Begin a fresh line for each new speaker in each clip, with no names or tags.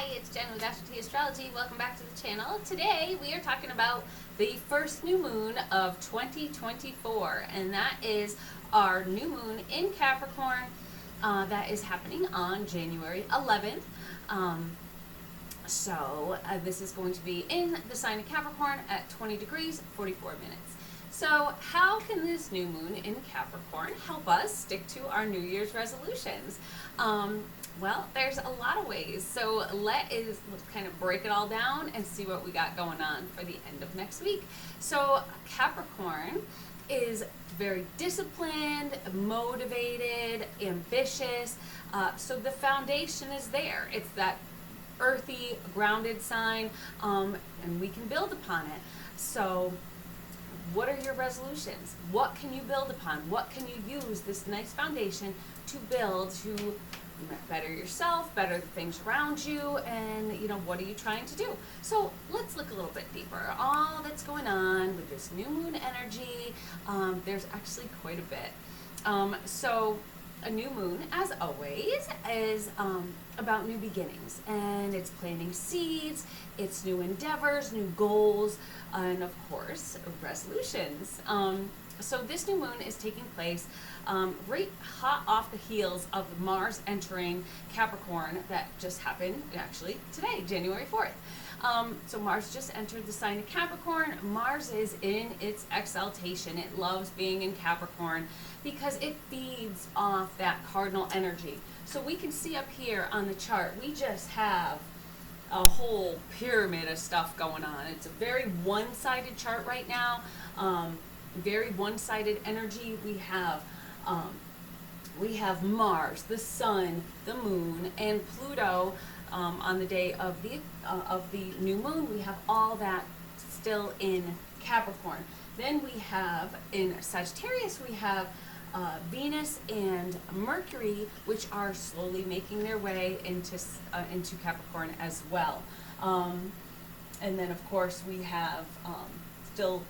Hi, it's Jen with Astro T Astrology. Welcome back to the channel. Today we are talking about the first new moon of 2024, and that is our new moon in Capricorn that is happening on January 11th. This is going to be in the sign of Capricorn at 20 degrees, 44 minutes. So how can this new moon in Capricorn help us stick to our New Year's resolutions? Well, there's a lot of ways. So let's kind of break it all down and see what we got going on for the end of next week. So Capricorn is very disciplined, motivated, ambitious. So the foundation is there. It's that earthy, grounded sign, and we can build upon it. So what are your resolutions? What can you build upon? What can you use this nice foundation to build to better yourself, better the things around you, and what are you trying to do? So let's look a little bit deeper. All that's going on with this new moon energy, there's actually quite a bit. So a new moon, as always, is about new beginnings, and it's planting seeds, it's new endeavors, new goals, and of course, resolutions. So this new moon is taking place right hot off the heels of Mars entering Capricorn that just happened actually today, January 4th. So Mars just entered the sign of Capricorn. Mars is in its exaltation. It loves being in Capricorn because it feeds off that cardinal energy. So we can see up here on the chart, we just have a whole pyramid of stuff going on. It's a very one-sided chart right now. Very one-sided energy. We have Mars, the Sun, the Moon, and Pluto on the day of the new moon. We have all that still in Capricorn. Then we have in Sagittarius we have Venus and Mercury, which are slowly making their way into Capricorn as well. And then of course we have still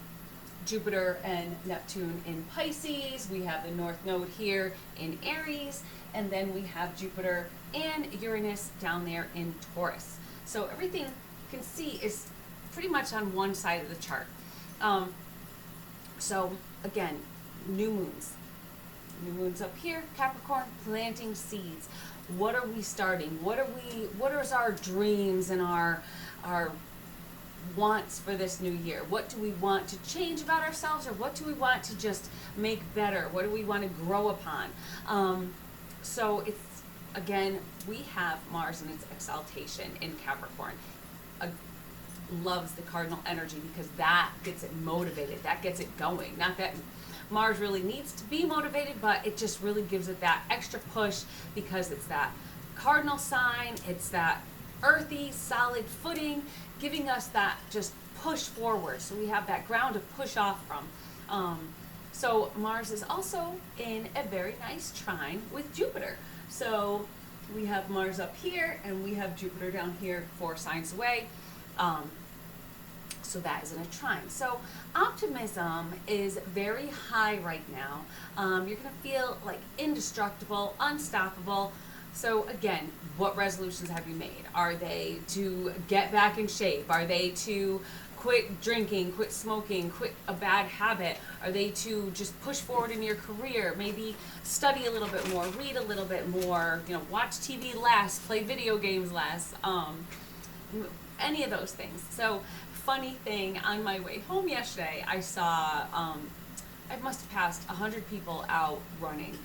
Jupiter and Neptune in Pisces. We have the North Node here in Aries, and then we have Jupiter and Uranus down there in Taurus. So everything you can see is pretty much on one side of the chart. So again, new moons. New moons up here, Capricorn, planting seeds. What are we starting? What are our dreams and our wants for this new year? What do we want to change about ourselves, or what do we want to just make better? What do we want to grow upon? So it's, again, we have Mars in its exaltation in Capricorn. Loves the cardinal energy because that gets it motivated, that gets it going. Not that Mars really needs to be motivated, but it just really gives it that extra push because it's that cardinal sign, it's that earthy, solid footing, giving us that just push forward. So we have that ground to push off from. So Mars is also in a very nice trine with Jupiter. So we have Mars up here and we have Jupiter down here 4 signs away. So that is in a trine. So optimism is very high right now. You're going to feel like indestructible, unstoppable. So again, what resolutions have you made? Are they to get back in shape? Are they to quit drinking, quit smoking, quit a bad habit? Are they to just push forward in your career? Maybe study a little bit more, read a little bit more, watch TV less, play video games less, any of those things. So funny thing, on my way home yesterday, I saw, I must have passed 100 people out running.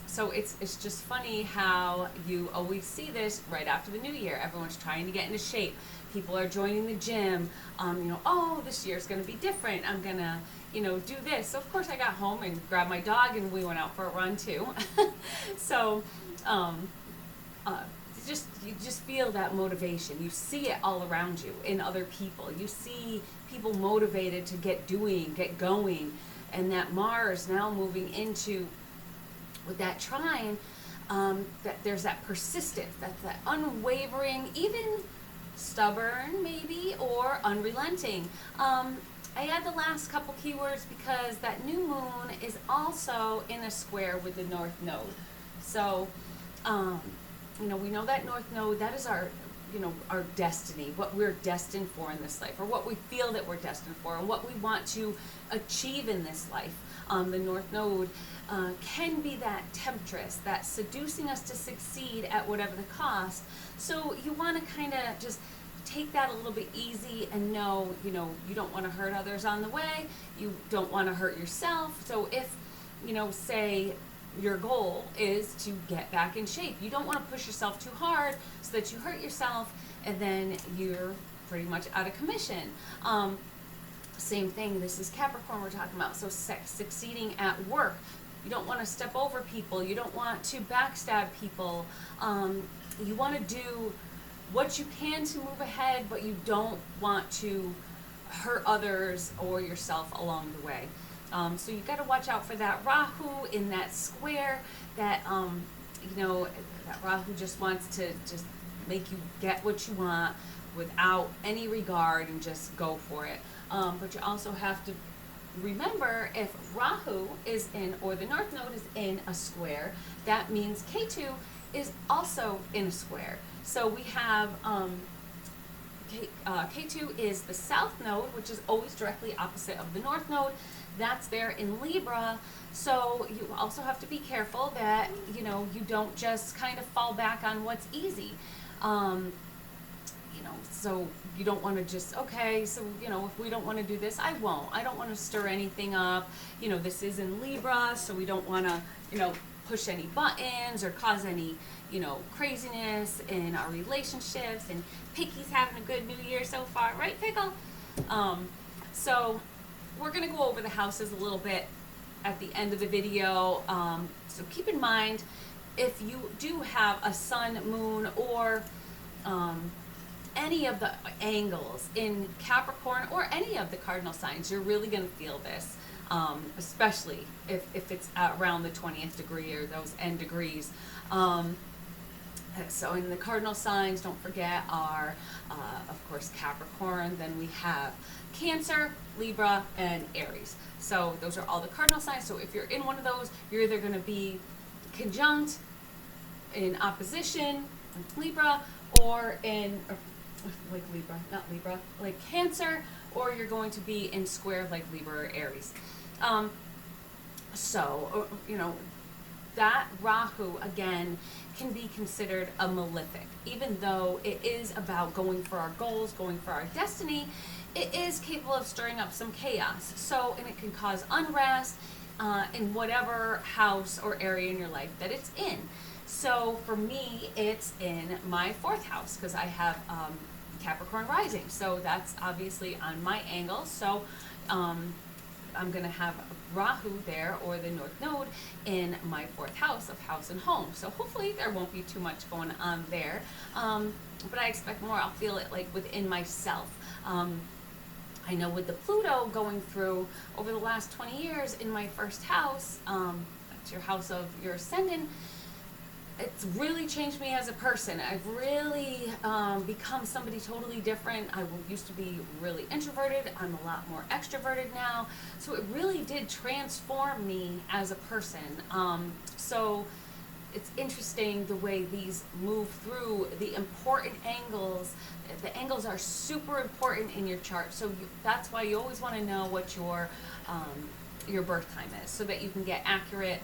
So it's just funny how you always see this right after the new year. Everyone's trying to get into shape. People are joining the gym. Oh, this year's going to be different. I'm going to, do this. So of course I got home and grabbed my dog and we went out for a run too. So you just feel that motivation. You see it all around you in other people. You see people motivated to get going, and that Mars now moving into with that trine, that there's that persistence, that unwavering, even stubborn maybe, or unrelenting. I add the last couple keywords because that new moon is also in a square with the North Node. So, we know that North Node, that is our our destiny, what we're destined for in this life, or what we feel that we're destined for, and what we want to achieve in this life. The North Node can be that temptress, that seducing us to succeed at whatever the cost. So you want to kind of just take that a little bit easy and know, you don't want to hurt others on the way. You don't want to hurt yourself. So if, say your goal is to get back in shape, you don't want to push yourself too hard so that you hurt yourself and then you're pretty much out of commission. Same thing, this is Capricorn we're talking about. So succeeding at work. You don't want to step over people. You don't want to backstab people. You want to do what you can to move ahead, but you don't want to hurt others or yourself along the way. So you got to watch out for that Rahu in that square. That that Rahu just wants to just make you get what you want without any regard and just go for it. But you also have to remember, if Rahu is in, or the North Node is in a square, that means Ketu is also in a square. So we have Ketu is the South Node, which is always directly opposite of the North Node. That's there in Libra. So you also have to be careful that, you don't just kind of fall back on what's easy. So you don't want to just, okay, so, if we don't want to do this, I won't. I don't want to stir anything up. This is in Libra, so we don't want to, push any buttons or cause any, craziness in our relationships. And Picky's having a good New Year so far, right, Pickle? So we're going to go over the houses a little bit at the end of the video. So keep in mind, if you do have a sun, moon, or any of the angles in Capricorn or any of the cardinal signs, you're really going to feel this, especially if it's around the 20th degree or those end degrees. So in the cardinal signs, don't forget, are, of course, Capricorn. Then we have Cancer, Libra, and Aries. So those are all the cardinal signs. So if you're in one of those, you're either going to be conjunct, in opposition, like Libra, or like Libra, not Libra, like Cancer, or you're going to be in square like Libra or Aries. That Rahu, again, can be considered a malefic. Even though it is about going for our goals, going for our destiny, it is capable of stirring up some chaos. And it can cause unrest in whatever house or area in your life that it's in. So for me, it's in my 4th house because I have Capricorn rising. So that's obviously on my angle. So I'm going to have Rahu there, or the North Node, in my 4th house of house and home. So hopefully there won't be too much going on there. But I expect more. I'll feel it like within myself. I know with the Pluto going through over the last 20 years in my 1st house, that's your house of your ascendant, it's really changed me as a person. I've really become somebody totally different. I used to be really introverted. I'm a lot more extroverted now. So it really did transform me as a person. So it's interesting the way these move through the important angles. The angles are super important in your chart. So that's why you always want to know what your birth time is, so that you can get accurate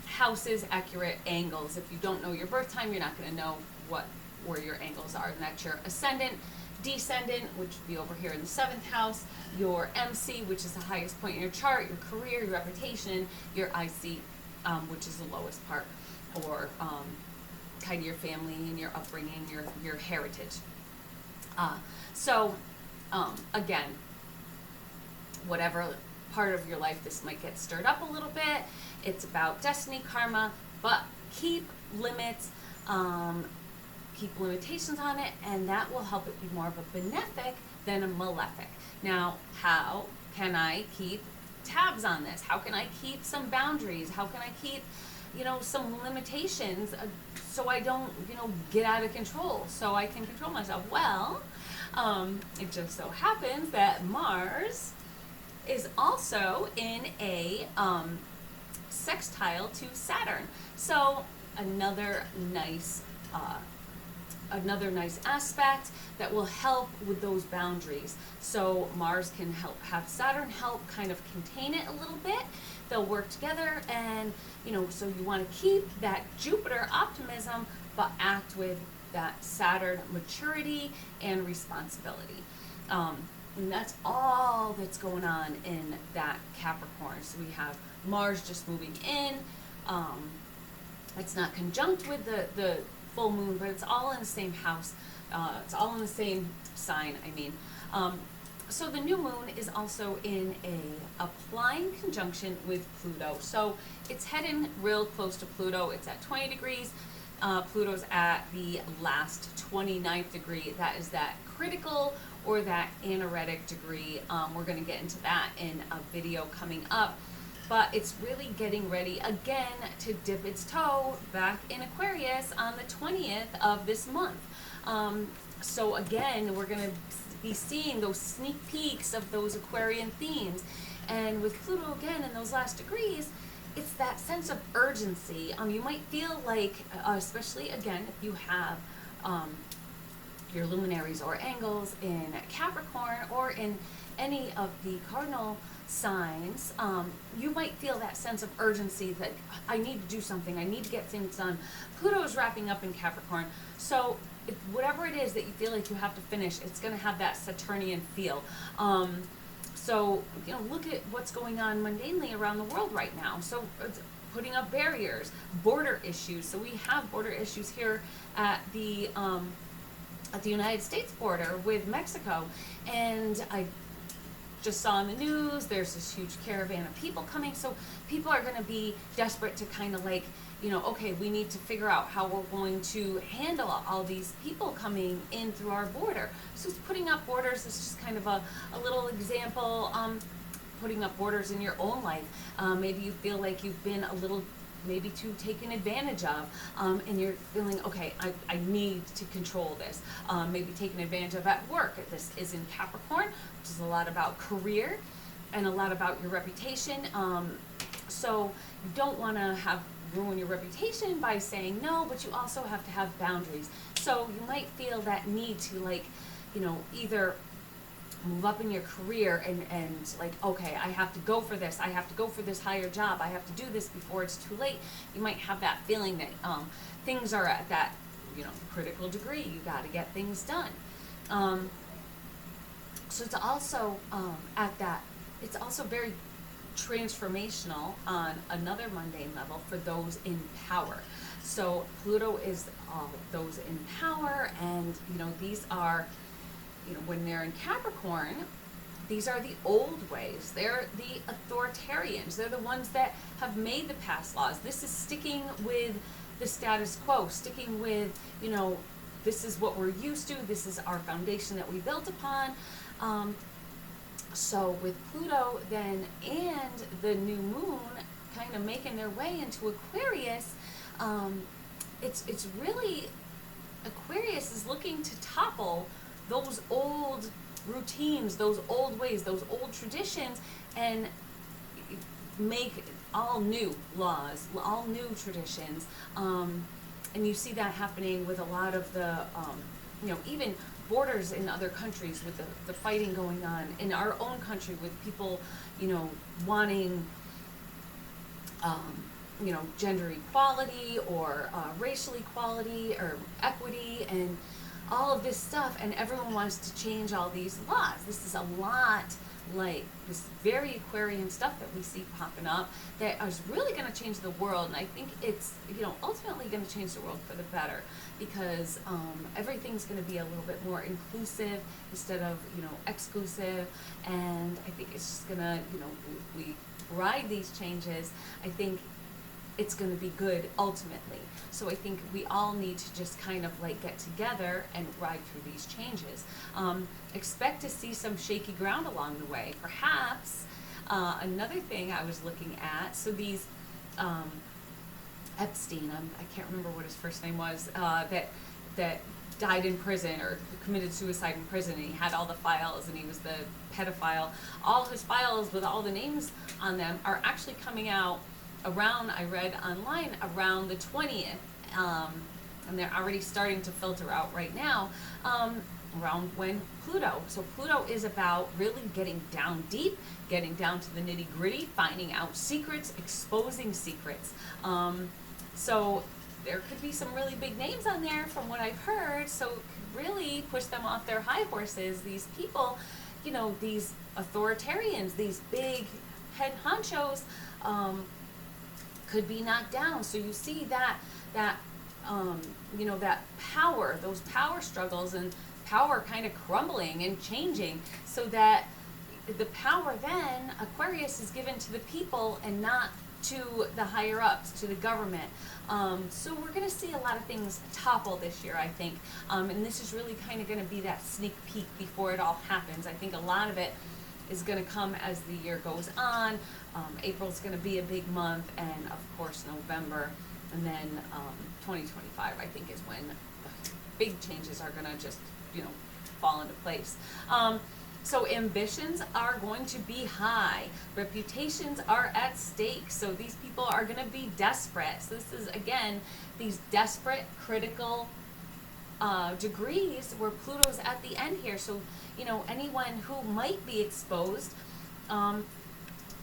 houses, accurate angles. If you don't know your birth time, you're not going to know where your angles are. And that's your ascendant, descendant, which would be over here in the 7th house, your MC, which is the highest point in your chart, your career, your reputation, your IC, which is the lowest part, or kind of your family and your upbringing, your heritage. Again, whatever part of your life this might get stirred up a little bit, it's about destiny, karma, but keep limits, keep limitations on it, and that will help it be more of a benefic than a malefic. Now, how can I keep tabs on this? How can I keep some boundaries? How can I keep, some limitations so I don't, get out of control, so I can control myself? Well, it just so happens that Mars is also in a sextile to Saturn. So another nice another nice aspect that will help with those boundaries. So Mars can have Saturn help kind of contain it a little bit. They'll work together, and so you want to keep that Jupiter optimism, but act with that Saturn maturity and responsibility. And that's all that's going on in that Capricorn. So we have Mars just moving in. It's not conjunct with the full moon, but it's all in the same house. It's all in the same sign, I mean. So the new moon is also in a applying conjunction with Pluto. So it's heading real close to Pluto. It's at 20 degrees. Pluto's at the last 29th degree. That is that critical or that anaretic degree. We're going to get into that in a video coming up. But it's really getting ready again to dip its toe back in Aquarius on the 20th of this month. So again, we're going to be seeing those sneak peeks of those Aquarian themes. And with Pluto again in those last degrees, it's that sense of urgency. You might feel like, especially again, if you have your luminaries or angles in Capricorn or in any of the cardinal signs, you might feel that sense of urgency that I need to do something, I need to get things done. Pluto is wrapping up in Capricorn, so whatever it is that you feel like you have to finish, it's going to have that Saturnian feel. So look at what's going on mundanely around the world right now. So it's putting up barriers, border issues. So we have border issues here at the United States border with Mexico, and I just saw in the news there's this huge caravan of people coming. So people are going to be desperate to kind of like, okay, we need to figure out how we're going to handle all these people coming in through our border. So it's putting up borders is just kind of a little example. Putting up borders in your own life. Maybe you feel like you've been a little maybe too taken advantage of, and you're feeling, okay, I need to control this. Maybe taken advantage of at work. This is in Capricorn, which is a lot about career and a lot about your reputation. So you don't want to ruin your reputation by saying no, but you also have to have boundaries. So you might feel that need to either move up in your career and like, okay, I have to go for this. I have to go for this higher job. I have to do this before it's too late. You might have that feeling that things are at that critical degree. You got to get things done. So it's also it's also very transformational on another mundane level for those in power. So Pluto is those in power, and these are, when they're in Capricorn, these are the old ways. They're the authoritarians. They're the ones that have made the past laws. This is sticking with the status quo, sticking with, this is what we're used to. This is our foundation that we built upon. So with Pluto then and the new moon kind of making their way into Aquarius, it's really, Aquarius is looking to topple those old routines, those old ways, those old traditions, and make all new laws, all new traditions. And you see that happening with a lot of the, even borders in other countries with the fighting going on in our own country with people, wanting, gender equality or racial equality or equity and all of this stuff, and everyone wants to change all these laws. This is a lot like this very Aquarian stuff that we see popping up that is really going to change the world, and I think it's ultimately going to change the world for the better, because everything's going to be a little bit more inclusive instead of exclusive, and I think it's just going to we ride these changes. I think it's going to be good ultimately. So I think we all need to just kind of like get together and ride through these changes. Expect to see some shaky ground along the way. Perhaps another thing I was looking at, so these Epstein, I can't remember what his first name was, that died in prison or committed suicide in prison, and he had all the files and he was the pedophile. All his files with all the names on them are actually coming out around, I read online, around the 20th. and they're already starting to filter out right now, around when Pluto. So Pluto is about really getting down deep, getting down to the nitty gritty, finding out secrets, exposing secrets. So there could be some really big names on there from what I've heard, so it could really push them off their high horses. These people, you know, these authoritarians, these big head honchos, could be knocked down. So you see that you know, that power, those power struggles and power kind of crumbling and changing, so that the power then, Aquarius, is given to the people and not to the higher ups, to the government. So we're going to see a lot of things topple this year, I think. And this is really kind of going to be that sneak peek before it all happens. I think a lot of it is going to come as the year goes on. April's going to be a big month, and of course November, and then 2025, I think, is when the big changes are going to just, you know, fall into place. So ambitions are going to be high. Reputations are at stake. So these people are going to be desperate. So this is, again, these desperate, critical degrees where Pluto's at the end here. So, you know, anyone who might be exposed,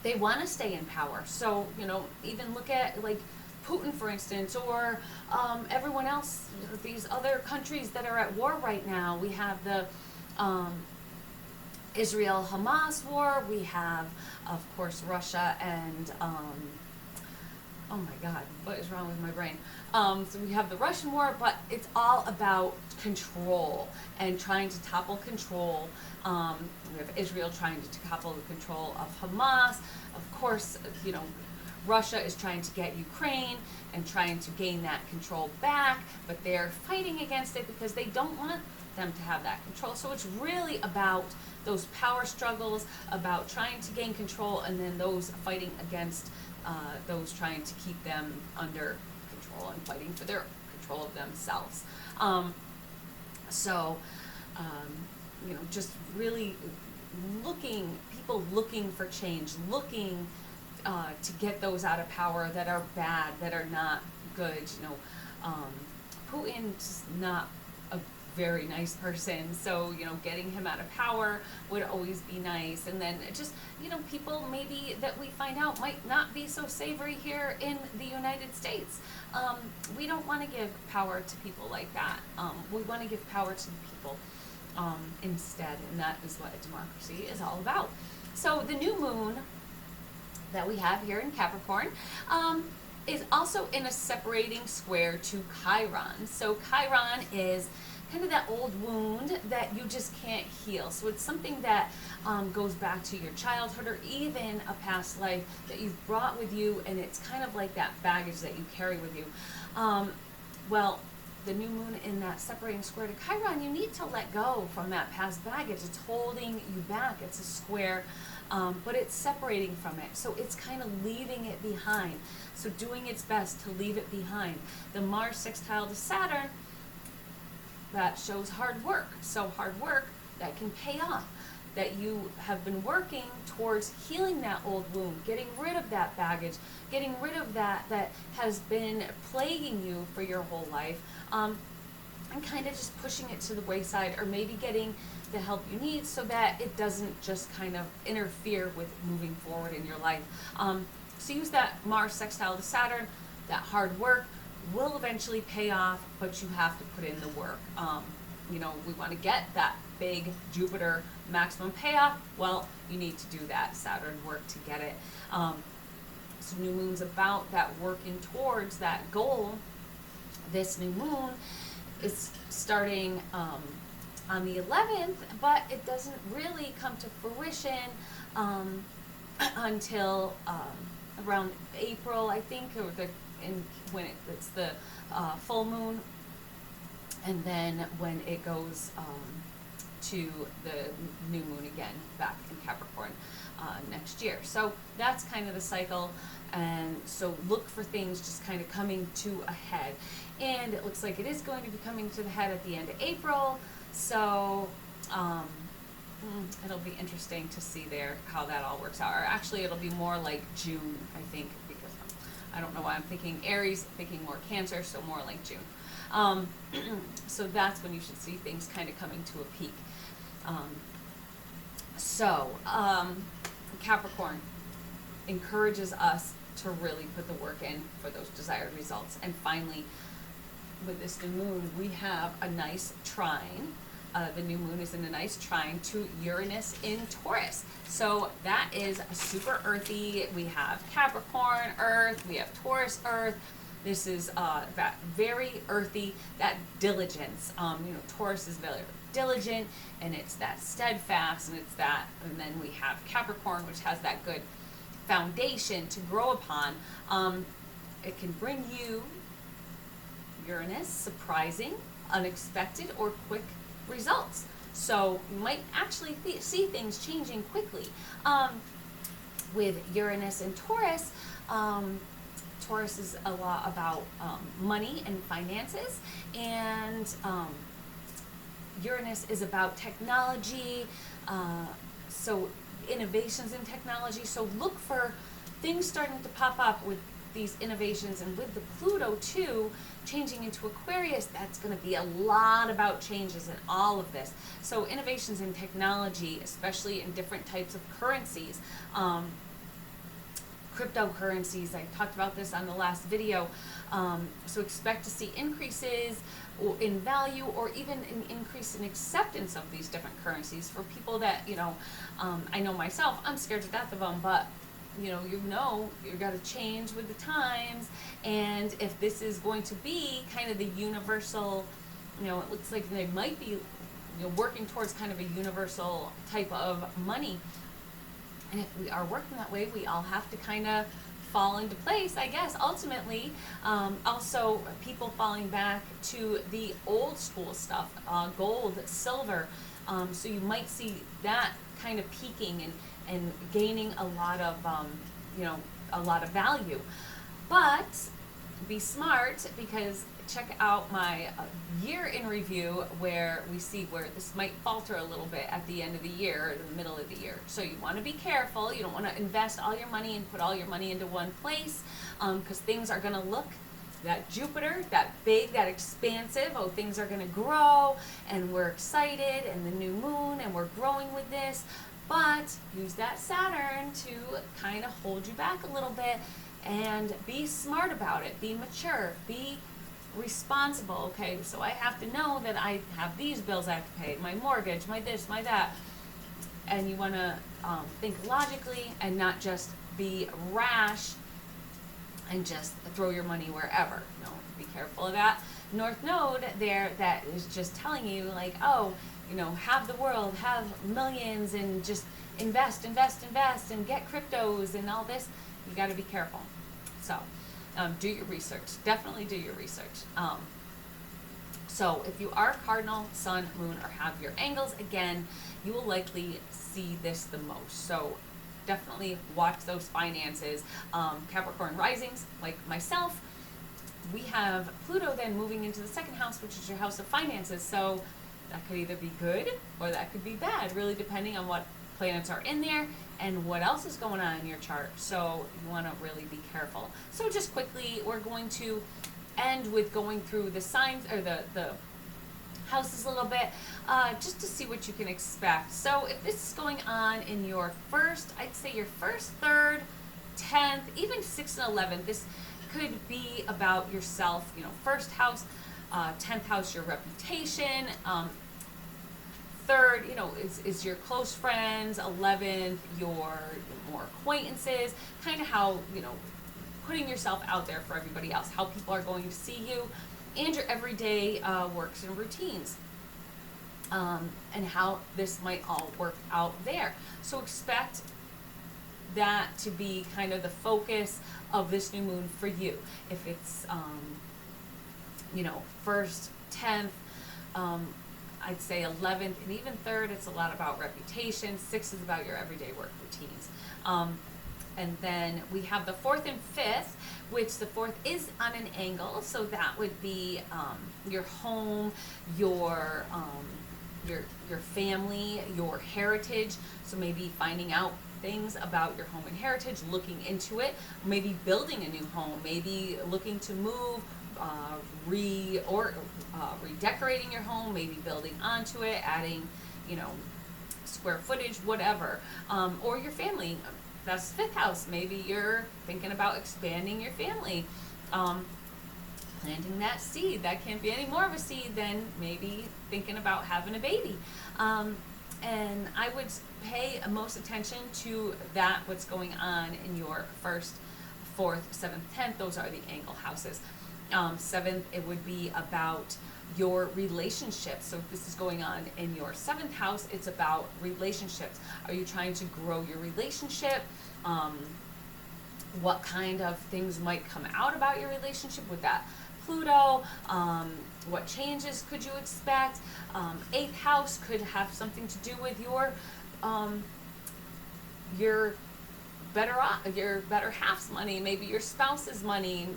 they want to stay in power. So, you know, even look at, like, Putin, for instance, or everyone else, these other countries that are at war right now. We have the Israel-Hamas war. We have, of course, Russia and, oh my God, what is wrong with my brain? So we have the Russian war, but it's all about control and trying to topple control. We have Israel trying to topple the control of Hamas. Of course, you know, Russia is trying to get Ukraine and trying to gain that control back, but they're fighting against it because they don't want them to have that control. So it's really about those power struggles, about trying to gain control, and then those fighting against those trying to keep them under control and fighting for their control of themselves. You know, just really people looking for change, looking to get those out of power that are bad, that are not good. You know, Putin's not a very nice person, so, you know, getting him out of power would always be nice. And then just, you know, people maybe that we find out might not be so savory here in the United States. We don't want to give power to people like that. We want to give power to the people instead, and that is what a democracy is all about. So the new moon that we have here in Capricorn is also in a separating square to Chiron. So Chiron is kind of that old wound that you just can't heal. So it's something that goes back to your childhood or even a past life that you've brought with you, and it's kind of like that baggage that you carry with you. Well, the new moon in that separating square to Chiron, you need to let go from that past baggage. It's holding you back. It's a square, but it's separating from it. So it's kind of leaving it behind. So doing its best to leave it behind. The Mars sextile to Saturn, that shows hard work. So hard work that can pay off, that you have been working towards healing that old wound, getting rid of that baggage, getting rid of that has been plaguing you for your whole life, and kind of just pushing it to the wayside, or maybe getting the help you need so that it doesn't just kind of interfere with moving forward in your life. So use that Mars sextile to Saturn, that hard work will eventually pay off, but you have to put in the work. You know, we want to get that big Jupiter maximum payoff. Well, you need to do that Saturn work to get it. So new moon's about that, working towards that goal. This new moon is starting on the 11th, but it doesn't really come to fruition until around April, I think, or when it's the full moon, and then when it goes to the new moon again back in Capricorn next year. So that's kind of the cycle, and so look for things just kind of coming to a head, and it looks like it is going to be coming to the head at the end of April. So it'll be interesting to see there how that all works out. Or actually, it'll be more like June, I think, because I don't know why I'm thinking Aries, thinking more Cancer, so more like June. So that's when you should see things kind of coming to a peak. Capricorn encourages us to really put the work in for those desired results. And finally, with this new moon, we have a nice trine. The new moon is in a nice trine to Uranus in Taurus. So that is super earthy. We have Capricorn Earth, we have Taurus Earth. This is that very earthy, that diligence. Taurus is very diligent, and it's that steadfast, and it's that, and then we have Capricorn, which has that good foundation to grow upon. It can bring you, Uranus, surprising, unexpected, or quick results. So you might actually see things changing quickly. With Uranus and Taurus, Taurus is a lot about money and finances, and Uranus is about technology, so innovations in technology. So look for things starting to pop up with these innovations, and with the Pluto too changing into Aquarius, that's going to be a lot about changes in all of this. So innovations in technology, especially in different types of currencies, cryptocurrencies. I talked about this on the last video. So expect to see increases in value, or even an increase in acceptance of these different currencies for people that, I know myself, I'm scared to death of them, but you got to change with the times. And if this is going to be kind of the universal, it looks like they might be working towards kind of a universal type of money. And if we are working that way, we all have to kind of fall into place, I guess, ultimately. Also, people falling back to the old school stuff, gold, silver. So you might see that kind of peaking and gaining a lot of, a lot of value. But be smart, because check out my year in review, where we see where this might falter a little bit at the end of the year, or the middle of the year. So you want to be careful. You don't want to invest all your money and put all your money into one place, because things are going to look, that Jupiter, that big, that expansive, things are going to grow, and we're excited, and the new moon, and we're growing with this. But use that Saturn to kind of hold you back a little bit, and be smart about it. Be mature. Be responsible. Okay, so I have to know that I have these bills I have to pay, my mortgage, my this, my that. And you want to think logically, and not just be rash and just throw your money wherever. Be careful of that North Node there that is just telling you, like, have the world, have millions, and just invest, and get cryptos and all this. You got to be careful. So do your research. Definitely do your research. So if you are cardinal, sun, moon, or have your angles, again, you will likely see this the most. So definitely watch those finances. Capricorn risings, like myself, we have Pluto then moving into the second house, which is your house of finances. So that could either be good or that could be bad, really depending on what planets are in there and what else is going on in your chart. So you want to really be careful. So just quickly, we're going to end with going through the signs, or the houses a little bit, just to see what you can expect. So if this is going on in your first, I'd say your first, third, 10th, even 6th and 11th, this could be about yourself. First house, 10th house, your reputation. Third, is your close friends. 11th, your more acquaintances. Kind of how, putting yourself out there for everybody else, how people are going to see you, and your everyday works and routines, and how this might all work out there. So expect that to be kind of the focus of this new moon for you. If it's, first, 10th, I'd say 11th, and even 3rd, it's a lot about reputation. 6th is about your everyday work routines. And then we have the 4th and 5th, which the 4th is on an angle, so that would be your home, your your family, your heritage. So maybe finding out things about your home and heritage, looking into it, maybe building a new home, maybe looking to move, redecorating your home, maybe building onto it, adding, you know, square footage, whatever. Or your family. That's fifth house. Maybe you're thinking about expanding your family. Planting that seed. That can't be any more of a seed than maybe thinking about having a baby. And I would pay most attention to that, what's going on in your first, fourth, seventh, 10th. Those are the angle houses. Seventh, it would be about your relationships. So if this is going on in your seventh house, it's about relationships. Are you trying to grow your relationship? What kind of things might come out about your relationship with that Pluto? What changes could you expect? Eighth house could have something to do with your better half's money, maybe your spouse's money,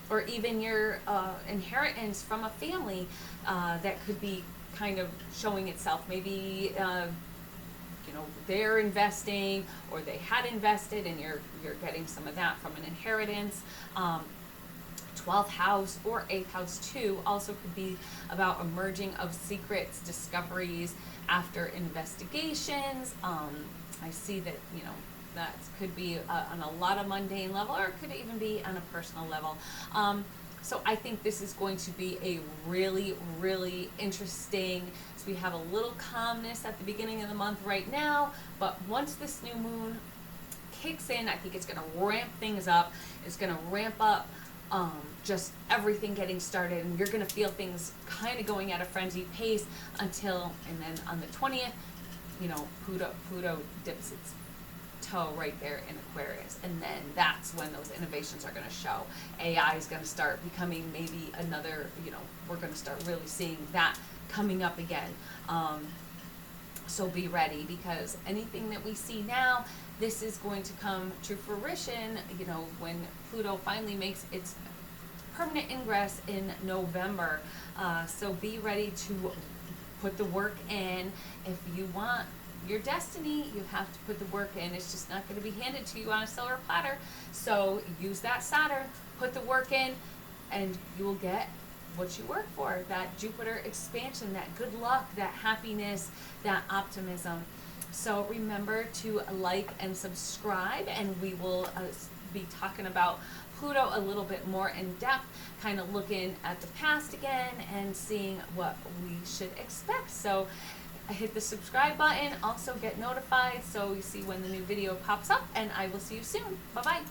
or even your inheritance from a family that could be kind of showing itself. Maybe you know, they're investing, or they had invested, and you're getting some of that from an inheritance. 12th house or 8th house too also could be about emerging of secrets, discoveries after investigations. I see that, you know, that could be on a lot of mundane level, or it could even be on a personal level. So I think this is going to be a really, really interesting. So we have a little calmness at the beginning of the month right now, but once this new moon kicks in, I think it's going to ramp things up. It's going to ramp up just everything getting started, and you're going to feel things kind of going at a frenzied pace until, and then on the 20th, you know, Pluto dips its toe right there in Aquarius, and then that's when those innovations are going to show. AI is going to start becoming maybe another, you know, we're going to start really seeing that coming up again. So be ready, because anything that we see now, this is going to come to fruition, you know, when Pluto finally makes its permanent ingress in November. So be ready to put the work in. If you want your destiny, you have to put the work in. It's just not going to be handed to you on a silver platter. So use that Saturn, put the work in, and you will get what you work for. That Jupiter expansion, that good luck, that happiness, that optimism. So remember to like and subscribe, and we will be talking about Pluto a little bit more in depth, kind of looking at the past again and seeing what we should expect. So hit the subscribe button, also get notified so you see when the new video pops up, and I will see you soon. Bye-bye.